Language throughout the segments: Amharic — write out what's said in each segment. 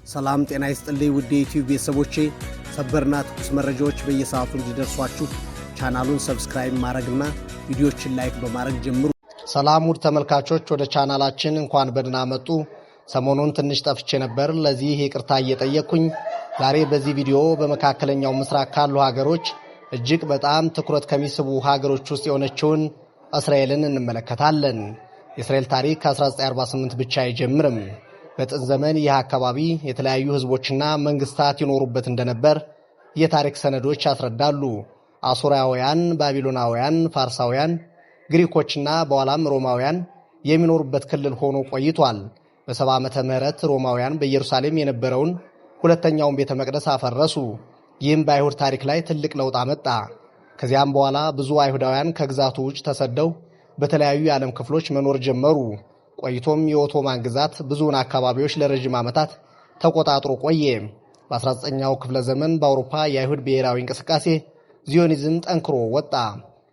ሰላም ጤና ይስጥልኝ ውድ የዩቲዩብ ቤተሰቦቼ ሰበርና ትኩስ መረጃዎች በየሰዓቱ እንዲደርሷችሁ ቻናሉን ሰብስክራይብ ማድረግና ቪዲዮዎችን ላይክ በማድረግ ጀምሩ። ሰላም ውድ ተመልካቾች ወደ ቻናላችን እንኳን በደህና መጡ። ሰሞኑን ትንሽ ጠፍቼ ነበር፣ ለዚህ ይቅርታ እየጠየቅኩኝ ዛሬ በዚህ ቪዲዮ በመካከለኛው ምስራቅ ካሉ ሀገሮች እጅግ በጣም ትኩረት ከሚስቡ ሀገሮች ውስጥ የሆነችውን እስራኤልን እንመለከታለን። የእስራኤል ታሪክ ከ1948 ብቻ አይጀምርም። በጥንት ዘመን ይህ አካባቢ የተለያዩ ህዝቦችና መንግስታት ይኖሩበት እንደነበር የታሪክ ሰነዶች ያስረዳሉ። አሦራውያን፣ ባቢሎናውያን፣ ፋርሳውያን፣ ግሪኮችና በኋላም ሮማውያን የሚኖሩበት ክልል ሆኖ ቆይቷል። በ70 ዓመተ ምህረት ሮማውያን በኢየሩሳሌም የነበረውን ሁለተኛውን ቤተ መቅደስ አፈረሱ። ይህም በአይሁድ ታሪክ ላይ ትልቅ ለውጥ አመጣ። ከዚያም በኋላ ብዙ አይሁዳውያን ከግዛቱ ውጭ ተሰደው በተለያዩ የዓለም ክፍሎች መኖር ጀመሩ። ቆይቶም የኦቶማን ግዛት ብዙውን አካባቢዎች ለረጅም ዓመታት ተቆጣጥሮ ቆየ። በ19ኛው ክፍለ ዘመን በአውሮፓ የአይሁድ ብሔራዊ እንቅስቃሴ ዚዮኒዝም ጠንክሮ ወጣ።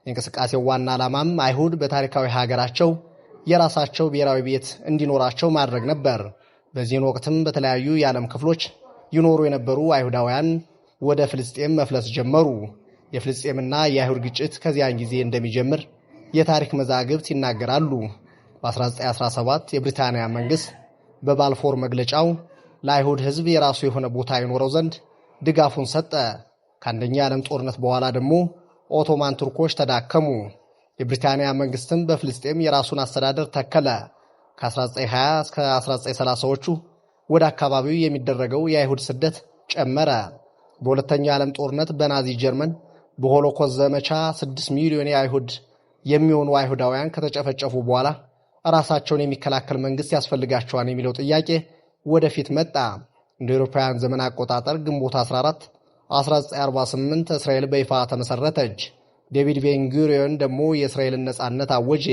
የእንቅስቃሴው ዋና ዓላማም አይሁድ በታሪካዊ ሀገራቸው የራሳቸው ብሔራዊ ቤት እንዲኖራቸው ማድረግ ነበር። በዚህን ወቅትም በተለያዩ የዓለም ክፍሎች ይኖሩ የነበሩ አይሁዳውያን ወደ ፍልስጤም መፍለስ ጀመሩ። የፍልስጤምና የአይሁድ ግጭት ከዚያን ጊዜ እንደሚጀምር የታሪክ መዛግብት ይናገራሉ። በ1917 የብሪታንያ መንግሥት በባልፎር መግለጫው ለአይሁድ ሕዝብ የራሱ የሆነ ቦታ ይኖረው ዘንድ ድጋፉን ሰጠ። ከአንደኛ የዓለም ጦርነት በኋላ ደግሞ ኦቶማን ቱርኮች ተዳከሙ። የብሪታንያ መንግሥትም በፍልስጤም የራሱን አስተዳደር ተከለ። ከ1920 እስከ 1930ዎቹ ወደ አካባቢው የሚደረገው የአይሁድ ስደት ጨመረ። በሁለተኛው የዓለም ጦርነት በናዚ ጀርመን በሆሎኮስት ዘመቻ 6 ሚሊዮን የአይሁድ የሚሆኑ አይሁዳውያን ከተጨፈጨፉ በኋላ ራሳቸውን የሚከላከል መንግስት ያስፈልጋቸዋል የሚለው ጥያቄ ወደፊት መጣ። እንደ አውሮፓውያን ዘመን አቆጣጠር ግንቦት 14 1948 እስራኤል በይፋ ተመሰረተች። ዴቪድ ቤንጉሪዮን ደግሞ የእስራኤልን ነጻነት አወጀ።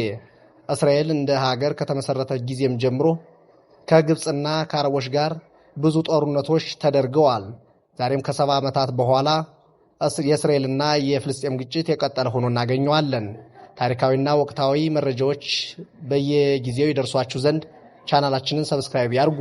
እስራኤል እንደ ሀገር ከተመሰረተች ጊዜም ጀምሮ ከግብፅና ከአረቦች ጋር ብዙ ጦርነቶች ተደርገዋል። ዛሬም ከ70 ዓመታት በኋላ የእስራኤልና የፍልስጤም ግጭት የቀጠለ ሆኖ እናገኘዋለን። ታሪካዊና ወቅታዊ መረጃዎች በየጊዜው ይደርሷችሁ ዘንድ ቻናላችንን ሰብስክራይብ ያርጉ።